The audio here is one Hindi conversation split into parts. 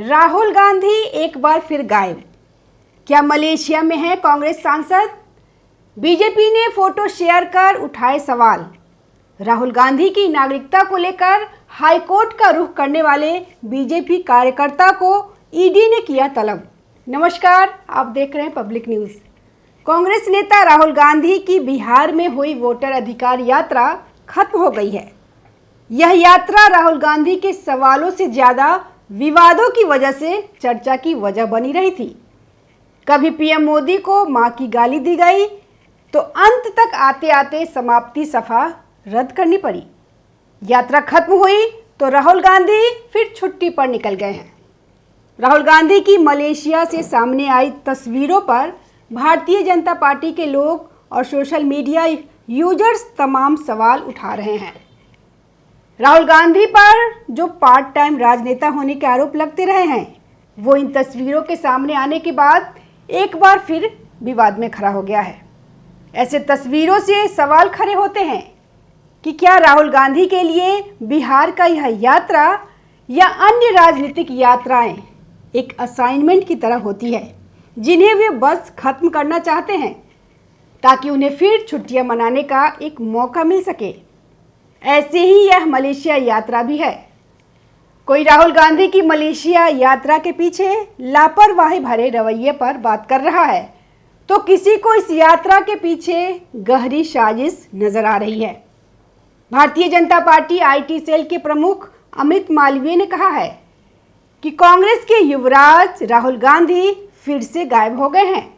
राहुल गांधी एक बार फिर गायब। क्या मलेशिया में है कांग्रेस सांसद? बीजेपी ने फोटो शेयर कर उठाए सवाल। राहुल गांधी की नागरिकता को लेकर हाईकोर्ट का रुख करने वाले बीजेपी कार्यकर्ता को ईडी ने किया तलब। नमस्कार, आप देख रहे हैं पब्लिक न्यूज। कांग्रेस नेता राहुल गांधी की बिहार में हुई वोटर अधिकार यात्रा खत्म हो गई है। यह यात्रा राहुल गांधी के सवालों से ज्यादा विवादों की वजह से चर्चा की वजह बनी रही थी। कभी पीएम मोदी को मां की गाली दी गई तो अंत तक आते आते समाप्ति सफा रद्द करनी पड़ी। यात्रा खत्म हुई तो राहुल गांधी फिर छुट्टी पर निकल गए हैं। राहुल गांधी की मलेशिया से सामने आई तस्वीरों पर भारतीय जनता पार्टी के लोग और सोशल मीडिया यूजर्स तमाम सवाल उठा रहे हैं। राहुल गांधी पर जो पार्ट टाइम राजनेता होने के आरोप लगते रहे हैं, वो इन तस्वीरों के सामने आने के बाद एक बार फिर विवाद में खड़ा हो गया है। ऐसे तस्वीरों से सवाल खड़े होते हैं कि क्या राहुल गांधी के लिए बिहार का यह यात्रा या अन्य राजनीतिक यात्राएं एक असाइनमेंट की तरह होती है, जिन्हें वे बस खत्म करना चाहते हैं ताकि उन्हें फिर छुट्टियां मनाने का एक मौका मिल सके। ऐसे ही यह मलेशिया यात्रा भी है। कोई राहुल गांधी की मलेशिया यात्रा के पीछे लापरवाही भरे रवैये पर बात कर रहा है, तो किसी को इस यात्रा के पीछे गहरी साजिश नजर आ रही है। Bharatiya Janata party IT cell के प्रमुख अमित मालवीय ने कहा है कि कांग्रेस के युवराज राहुल गांधी फिर से गायब हो गए हैं।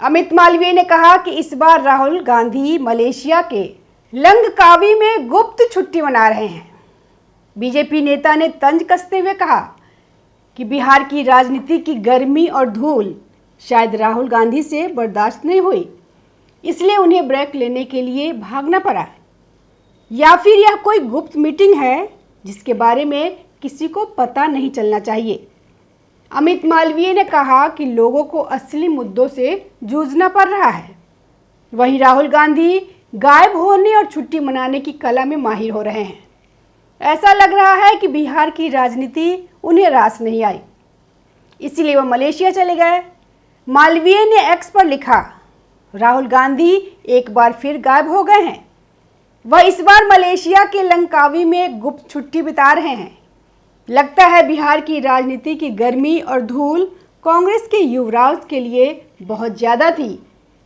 अमित मालवीय ने कहा कि इस बार राहुल गांधी मलेशिया के लंगकावी में गुप्त छुट्टी मना रहे हैं। बीजेपी नेता ने तंज कसते हुए कहा कि बिहार की राजनीति की गर्मी और धूल शायद राहुल गांधी से बर्दाश्त नहीं हुई, इसलिए उन्हें ब्रेक लेने के लिए भागना पड़ा, या फिर यह कोई गुप्त मीटिंग है जिसके बारे में किसी को पता नहीं चलना चाहिए। अमित मालवीय ने कहा कि लोगों को असली मुद्दों से जूझना पड़ रहा है, वहीं राहुल गांधी गायब होने और छुट्टी मनाने की कला में माहिर हो रहे हैं। ऐसा लग रहा है कि बिहार की राजनीति उन्हें रास नहीं आई, इसीलिए वह मलेशिया चले गए। मालवीय ने एक्स पर लिखा, राहुल गांधी एक बार फिर गायब हो गए हैं। वह इस बार मलेशिया के लंकावी में गुप्त छुट्टी बिता रहे हैं। लगता है बिहार की राजनीति की गर्मी और धूल कांग्रेस के युवराज के लिए बहुत ज़्यादा थी,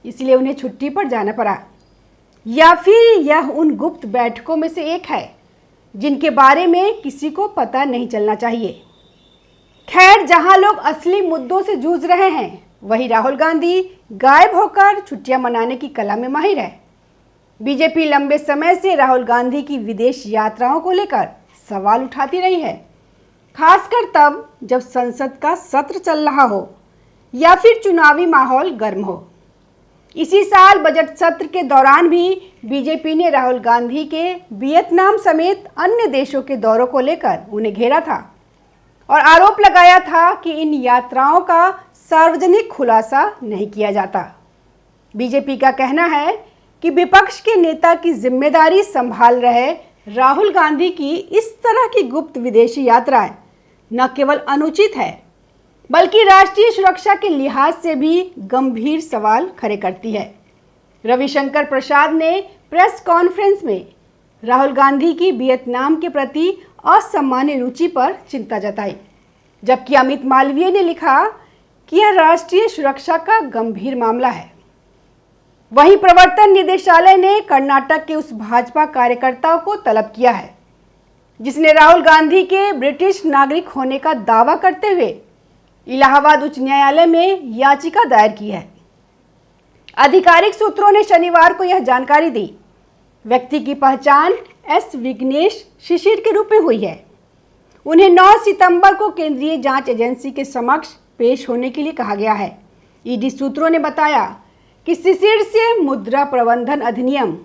इसलिए उन्हें छुट्टी पर जाना पड़ा, या फिर यह उन गुप्त बैठकों में से एक है जिनके बारे में किसी को पता नहीं चलना चाहिए। खैर, जहां लोग असली मुद्दों से जूझ रहे हैं, वहीं राहुल गांधी गायब होकर छुट्टियां मनाने की कला में माहिर है। बीजेपी लंबे समय से राहुल गांधी की विदेश यात्राओं को लेकर सवाल उठाती रही है, खासकर तब जब संसद का सत्र चल रहा हो या फिर चुनावी माहौल गर्म हो। इसी साल बजट सत्र के दौरान भी बीजेपी ने राहुल गांधी के वियतनाम समेत अन्य देशों के दौरों को लेकर उन्हें घेरा था और आरोप लगाया था कि इन यात्राओं का सार्वजनिक खुलासा नहीं किया जाता। बीजेपी का कहना है कि विपक्ष के नेता की जिम्मेदारी संभाल रहे राहुल गांधी की इस तरह की गुप्त विदेशी यात्राएं न केवल अनुचित है, बल्कि राष्ट्रीय सुरक्षा के लिहाज से भी गंभीर सवाल खड़े करती है। रविशंकर प्रसाद ने प्रेस कॉन्फ्रेंस में राहुल गांधी की वियतनाम के प्रति असामान्य रुचि पर चिंता जताई, जबकि अमित मालवीय ने लिखा कि यह राष्ट्रीय सुरक्षा का गंभीर मामला है। वहीं प्रवर्तन निदेशालय ने कर्नाटक के उस भाजपा कार्यकर्ता को तलब किया है जिसने राहुल गांधी के ब्रिटिश नागरिक होने का दावा करते हुए इलाहाबाद उच्च न्यायालय में याचिका दायर की है। आधिकारिक सूत्रों ने शनिवार को यह जानकारी दी। व्यक्ति की पहचान एस विघ्नेश शिशिर के रूप में हुई है। उन्हें 9 सितंबर को केंद्रीय जांच एजेंसी के समक्ष पेश होने के लिए कहा गया है। ईडी सूत्रों ने बताया कि शिशिर से मुद्रा प्रबंधन अधिनियम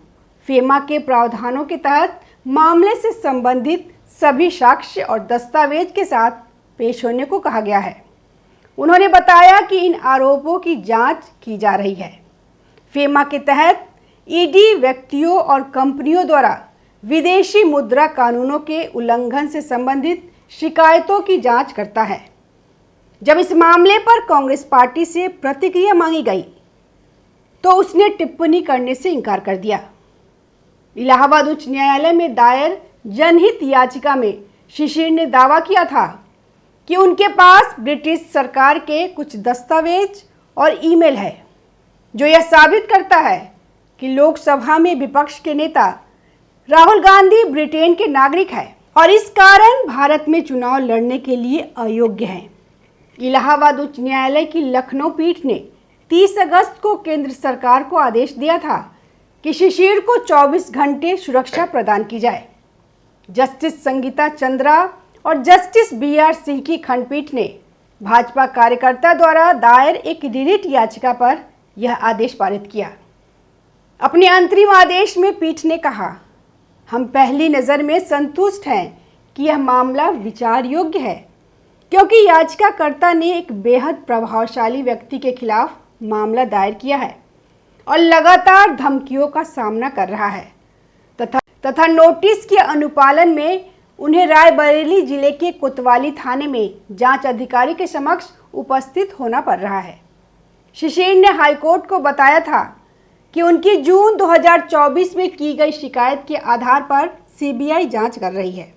फेमा के प्रावधानों के तहत मामले से संबंधित सभी साक्ष्य और दस्तावेज के साथ पेश होने को कहा गया है। उन्होंने बताया कि इन आरोपों की जांच की जा रही है। फेमा के तहत ईडी व्यक्तियों और कंपनियों द्वारा विदेशी मुद्रा कानूनों के उल्लंघन से संबंधित शिकायतों की जांच करता है। जब इस मामले पर कांग्रेस पार्टी से प्रतिक्रिया मांगी गई तो उसने टिप्पणी करने से इनकार कर दिया। इलाहाबाद उच्च न्यायालय में दायर जनहित याचिका में शिशिर ने दावा किया था कि उनके पास ब्रिटिश सरकार के कुछ दस्तावेज और ईमेल है जो यह साबित करता है कि लोकसभा में विपक्ष के नेता राहुल गांधी ब्रिटेन के नागरिक हैं और इस कारण भारत में चुनाव लड़ने के लिए अयोग्य हैं। इलाहाबाद उच्च न्यायालय की लखनऊ पीठ ने 30 अगस्त को केंद्र सरकार को आदेश दिया था कि शिशिर को 24 घंटे सुरक्षा प्रदान की जाए। जस्टिस संगीता चंद्रा और जस्टिस BR सिंह की खंडपीठ ने भाजपा कार्यकर्ता द्वारा दायर एक रिट याचिका पर यह आदेश पारित किया। अपने अंतरिम आदेश में पीठ ने कहा, हम पहली नज़र में संतुष्ट हैं कि यह मामला विचार योग्य है क्योंकि याचिकाकर्ता ने एक बेहद प्रभावशाली व्यक्ति के खिलाफ मामला दायर किया है और लगातार धमकियों का सामना कर रहा है तथा नोटिस के अनुपालन में उन्हें रायबरेली जिले के कोतवाली थाने में जांच अधिकारी के समक्ष उपस्थित होना पड़ रहा है। शिशिर ने हाईकोर्ट को बताया था कि उनकी जून 2024 में की गई शिकायत के आधार पर CBI जांच कर रही है।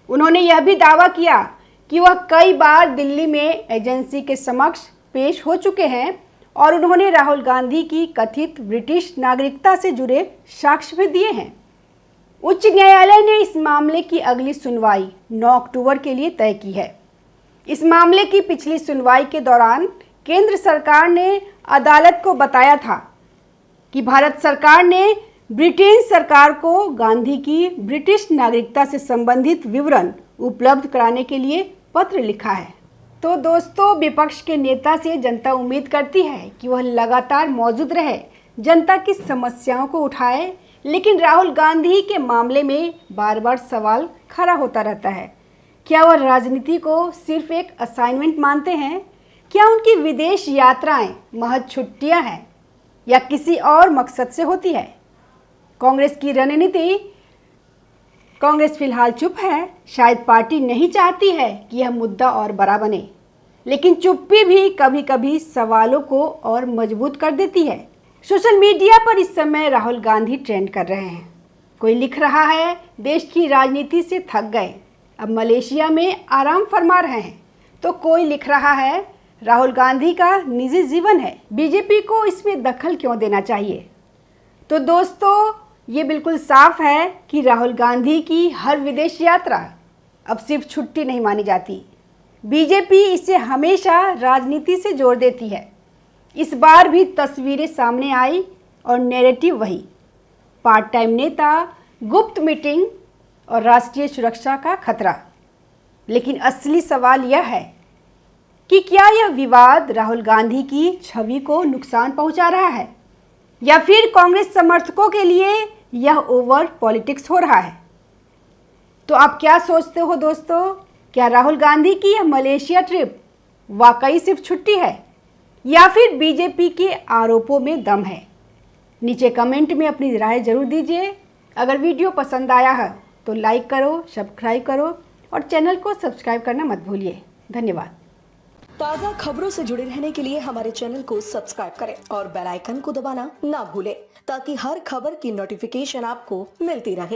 उन्होंने यह भी दावा किया कि वह कई बार दिल्ली में एजेंसी के समक्ष पेश हो चुके हैं और उन्होंने राहुल गांधी की कथित ब्रिटिश नागरिकता से जुड़े साक्ष्य भी दिए हैं। उच्च न्यायालय ने इस मामले की अगली सुनवाई 9 अक्टूबर के लिए तय की है। इस मामले की पिछली सुनवाई के दौरान केंद्र सरकार ने अदालत को बताया था कि भारत सरकार ने ब्रिटेन सरकार को गांधी की ब्रिटिश नागरिकता से संबंधित विवरण उपलब्ध कराने के लिए पत्र लिखा है। तो दोस्तों, विपक्ष के नेता से जनता उम्मीद करती है कि वह लगातार मौजूद रहे, जनता की समस्याओं को उठाए, लेकिन राहुल गांधी के मामले में बार बार सवाल खड़ा होता रहता है। क्या वह राजनीति को सिर्फ एक असाइनमेंट मानते हैं? क्या उनकी विदेश यात्राएं महज छुट्टियां हैं या किसी और मकसद से होती है? कांग्रेस की रणनीति, कांग्रेस फिलहाल चुप है। शायद पार्टी नहीं चाहती है कि यह मुद्दा और बड़ा बने, लेकिन चुप्पी भी कभी कभी सवालों को और मजबूत कर देती है। सोशल मीडिया पर इस समय राहुल गांधी ट्रेंड कर रहे हैं। कोई लिख रहा है, देश की राजनीति से थक गए, अब मलेशिया में आराम फरमा रहे हैं। तो कोई लिख रहा है, राहुल गांधी का निजी जीवन है, बीजेपी को इसमें दखल क्यों देना चाहिए? तो दोस्तों, ये बिल्कुल साफ है कि राहुल गांधी की हर विदेश यात्रा अब सिर्फ छुट्टी नहीं मानी जाती। बीजेपी इसे हमेशा राजनीति से जोड़ देती है। इस बार भी तस्वीरें सामने आई और नैरेटिव वही, पार्ट टाइम नेता, गुप्त मीटिंग और राष्ट्रीय सुरक्षा का खतरा। लेकिन असली सवाल यह है कि क्या यह विवाद राहुल गांधी की छवि को नुकसान पहुंचा रहा है या फिर कांग्रेस समर्थकों के लिए यह ओवर पॉलिटिक्स हो रहा है? तो आप क्या सोचते हो दोस्तों? क्या राहुल गांधी की यह मलेशिया ट्रिप वाकई सिर्फ छुट्टी है या फिर बीजेपी के आरोपों में दम है? नीचे कमेंट में अपनी राय जरूर दीजिए। अगर वीडियो पसंद आया है तो लाइक करो, सब्सक्राइब करो और चैनल को सब्सक्राइब करना मत भूलिए। धन्यवाद। ताज़ा खबरों से जुड़े रहने के लिए हमारे चैनल को सब्सक्राइब करें और बेल आइकन को दबाना ना भूलें ताकि हर खबर की नोटिफिकेशन आपको मिलती रहे।